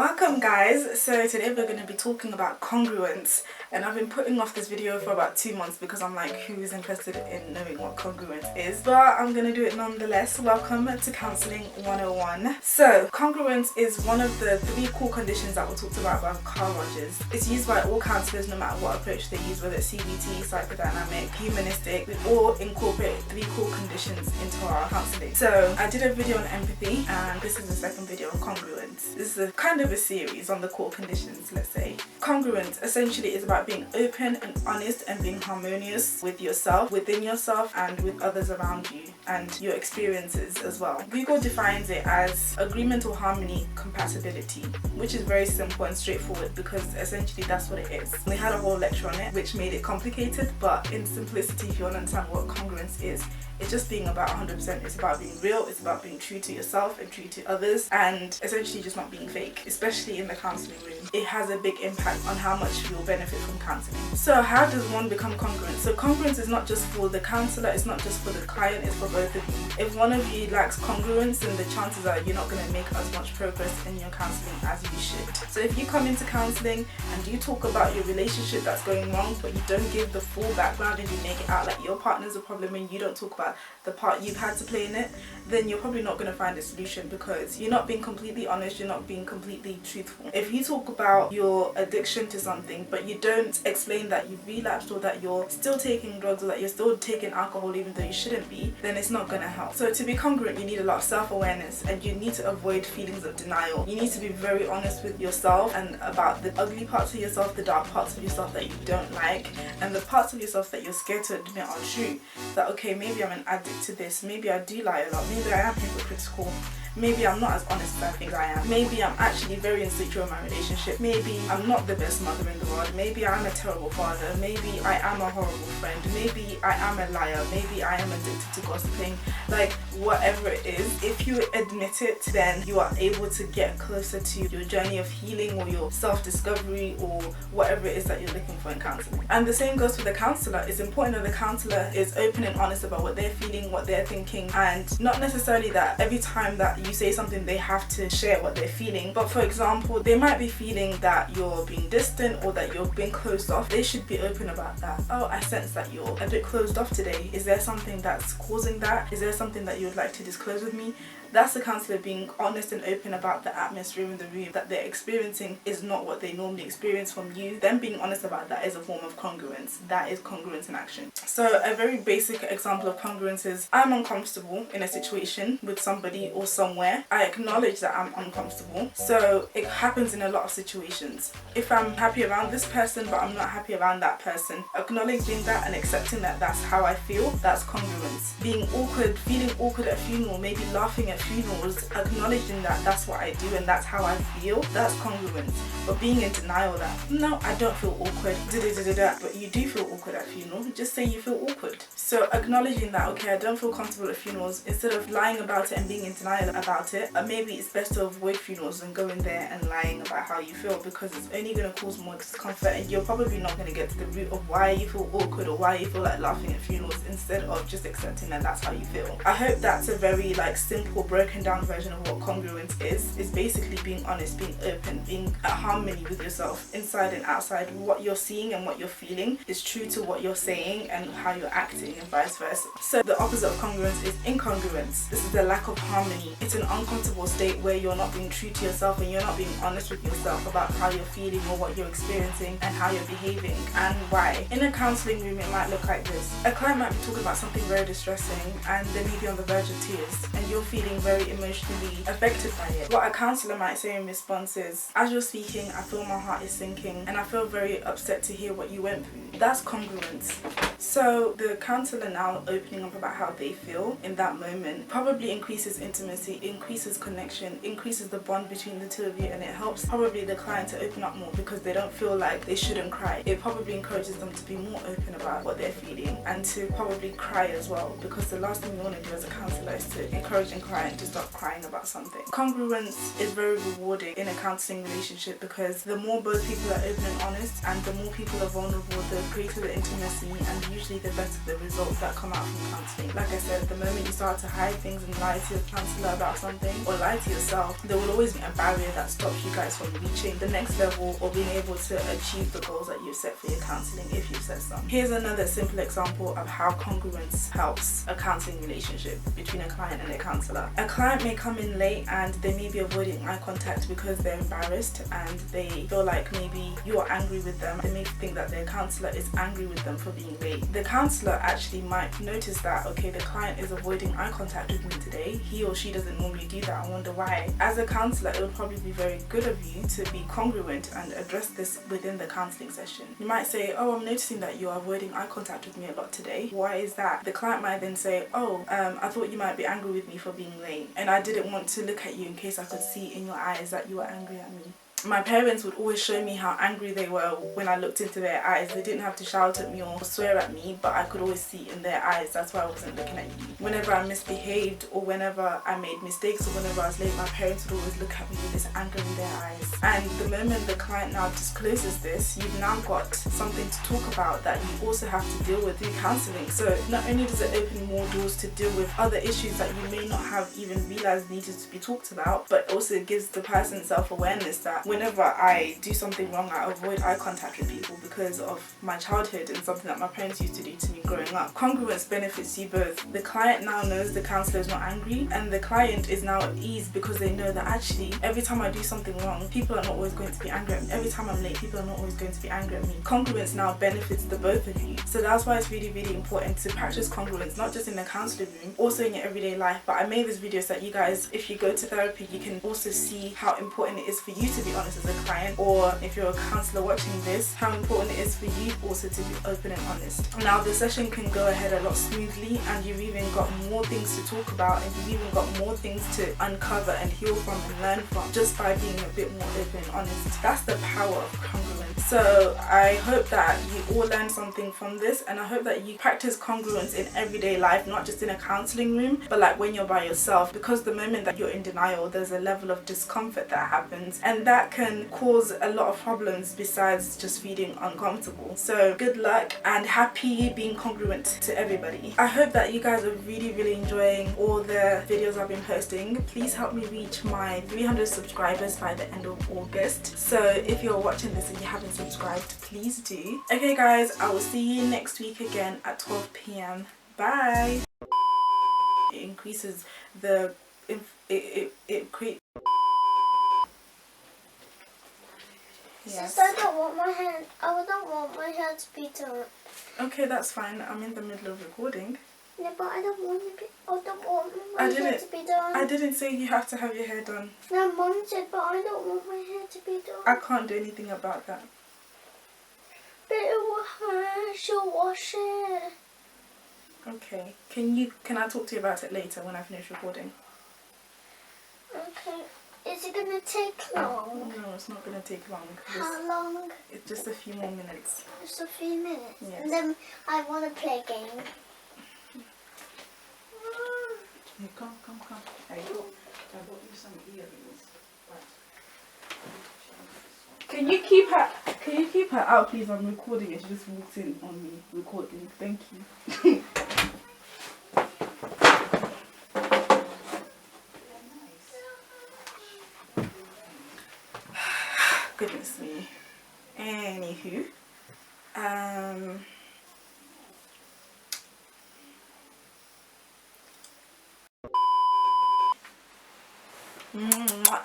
Welcome guys. So today we're going to be talking about congruence, and I've been putting off this video for about 2 months because I'm like, who is interested in knowing what congruence is? But I'm going to do it nonetheless. Welcome to Counselling 101. So congruence is one of the 3 core conditions that we talked about Carl Rogers. It's used by all counsellors no matter what approach they use, whether it's CBT, psychodynamic, humanistic. We all incorporate 3 core conditions into our counselling. So I did a video on empathy, and this is the second video on congruence. This is a kind of a series on the core conditions, let's say. Congruence essentially is about being open and honest and being harmonious with yourself, within yourself, and with others around you and your experiences as well. Google defines it as agreement or harmony, compatibility, which is very simple and straightforward because essentially that's what it is. We had a whole lecture on it which made it complicated, but in simplicity, if you want to understand what congruence is, it's just being about 100%. It's about being real, it's about being true to yourself and true to others, and essentially just not being fake, especially in the counselling room. It has a big impact on how much you'll benefit from counselling. So how does one become congruent? So congruence is not just for the counsellor, it's not just for the client, it's for both of you. If one of you lacks congruence, then the chances are you're not going to make as much progress in your counselling as you should. So if you come into counselling and you talk about your relationship that's going wrong, but you don't give the full background and you make it out like your partner's a problem and you don't talk about the part you've had to play in it, then you're probably not going to find a solution because you're not being completely honest, you're not being completely truthful. If you talk about your addiction to something but you don't explain that you've relapsed or that you're still taking drugs or that you're still taking alcohol even though you shouldn't be, then it's not going to help. So to be congruent, you need a lot of self-awareness and you need to avoid feelings of denial. You need to be very honest with yourself and about the ugly parts of yourself, the dark parts of yourself that you don't like, and the parts of yourself that you're scared to admit are true. That okay, maybe I'm an addict to this, maybe I do lie a lot, maybe I am hypocritical, maybe I'm not as honest as I think I am, maybe I'm actually very insecure in my relationship, maybe I'm not the best mother in the world, maybe I'm a terrible father, maybe I am a horrible friend, maybe I am a liar, maybe I am addicted to gossiping. Like whatever it is, if you admit it, then you are able to get closer to your journey of healing or your self-discovery or whatever it is that you're looking for in counselling. And the same goes for the counsellor. It's important that the counsellor is open and honest about what they're feeling, what they're thinking, and not necessarily that every time that you say something they have to share what they're feeling. But for example, they might be feeling that you're being distant or that you're being closed off. They should be open about that. Oh, I sense that you're a bit closed off today. Is there something that's causing that? Is there something that you would like to disclose with me? That's the counsellor being honest and open about the atmosphere in the room, that they're experiencing is not what they normally experience from you. Them being honest about that is a form of congruence. That is congruence in action. So a very basic example of congruence is I'm uncomfortable in a situation with somebody or somewhere. I acknowledge that I'm uncomfortable. So it happens in a lot of situations. If I'm happy around this person but I'm not happy around that person, acknowledging that and accepting that that's how I feel, that's congruence. Being awkward, feeling awkward at a funeral, maybe laughing at funerals, acknowledging that that's what I do and that's how I feel, that's congruence. But being in denial that, no, I don't feel awkward, but you do feel awkward at funeral, just say you feel awkward. So acknowledging that, okay, I don't feel comfortable at funerals, instead of lying about it and being in denial about it, maybe it's best to avoid funerals than going there and lying about how you feel, because it's only going to cause more discomfort and you're probably not going to get to the root of why you feel awkward or why you feel like laughing at funerals, instead of just accepting that that's how you feel. I hope that's a very simple broken down version of what congruence is basically being honest, being open, being at harmony with yourself inside and outside. What you're seeing and what you're feeling is true to what you're saying and how you're acting, and vice versa. So the opposite of congruence is incongruence. This is the lack of harmony. It's an uncomfortable state where you're not being true to yourself and you're not being honest with yourself about how you're feeling or what you're experiencing and how you're behaving and why. In a counselling room, it might look like this. A client might be talking about something very distressing and they may be on the verge of tears and you're feeling very emotionally affected by it. What a counsellor might say in response is, as you're speaking, I feel my heart is sinking and I feel very upset to hear what you went through. That's congruence. So the counsellor now opening up about how they feel in that moment probably increases intimacy, increases connection, increases the bond between the two of you, and it helps probably the client to open up more because they don't feel like they shouldn't cry. It probably encourages them to be more open about what they're feeling and to probably cry as well, because the last thing you want to do as a counsellor is to encourage a client client to stop crying about something. Congruence is very rewarding in a counselling relationship because the more both people are open and honest, and the more people are vulnerable, the greater the intimacy, and usually the better the results that come out from counselling. Like I said, the moment you start to hide things and lie to your counsellor about something, or lie to yourself, there will always be a barrier that stops you guys from reaching the next level or being able to achieve the goals that you've set for your counselling if you've set some. Here's another simple example of how congruence helps a counselling relationship between a client and a counsellor. A client may come in late and they may be avoiding eye contact because they're embarrassed and they feel like maybe you're angry with them. They may think that their counsellor is angry with them for being late. The counsellor actually might notice that, okay, the client is avoiding eye contact with me today. He or she doesn't normally do that. I wonder why. As a counsellor, it would probably be very good of you to be congruent and address this within the counselling session. You might say, oh, I'm noticing that you're avoiding eye contact with me a lot today. Why is that? The client might then say, oh, I thought you might be angry with me for being late, and I didn't want to look at you in case I could see in your eyes that you were angry at me. My parents would always show me how angry they were when I looked into their eyes. They didn't have to shout at me or swear at me, but I could always see in their eyes. That's why I wasn't looking at you. Whenever I misbehaved or whenever I made mistakes or whenever I was late, my parents would always look at me with this anger in their eyes. And the moment the client now discloses this, you've now got something to talk about that you also have to deal with through counselling. So not only does it open more doors to deal with other issues that you may not have even realised needed to be talked about, but also it gives the person self-awareness that whenever I do something wrong, I avoid eye contact with people because of my childhood and something that my parents used to do to me growing up. Congruence benefits you both. The client now knows the counsellor is not angry, and the client is now at ease because they know that actually every time I do something wrong, people are not always going to be angry at me. Every time I'm late, people are not always going to be angry at me. Congruence now benefits the both of you. So that's why it's really, really important to practice congruence, not just in the counselling room, also in your everyday life. But I made this video so that you guys, if you go to therapy, you can also see how important it is for you to be honest as a client, or if you're a counsellor watching this, how important it is for you also to be open and honest. Now the session can go ahead a lot smoothly, and you've even got more things to talk about, and you've even got more things to uncover and heal from and learn from just by being a bit more open and honest. That's the power of congruence. So I hope that you all learned something from this, and I hope that you practice congruence in everyday life, not just in a counselling room, but like when you're by yourself, because the moment that you're in denial, there's a level of discomfort that happens, and that can cause a lot of problems besides just feeling uncomfortable. So good luck and happy being congruent to everybody. I hope that you guys are really, really enjoying all the videos I've been posting. Please help me reach my 300 subscribers by the end of August. So if you're watching this and you haven't subscribed, please do. Okay guys, I will see you next week again at 12 p.m. Bye. It increases the it creates. Yes. I don't want my hair. I don't want my hair to be done. Okay, that's fine. I'm in the middle of recording. No, but I don't want to be. I don't want my hair to be done. I didn't say you have to have your hair done. No, Mum said, but I don't want my hair to be done. I can't do anything about that. But I should wash it. Okay. Can I talk to you about it later when I finish recording? Okay. Is it gonna take long? No, it's not gonna take long. How long? It's just a few more minutes. Just a few minutes. Yes. And then I want to play a game. Hey, come. I bought you some earrings. Can you keep her out, please? I'm recording it. She just walked in on me recording. Thank you. Goodness me. Anywho, mwah.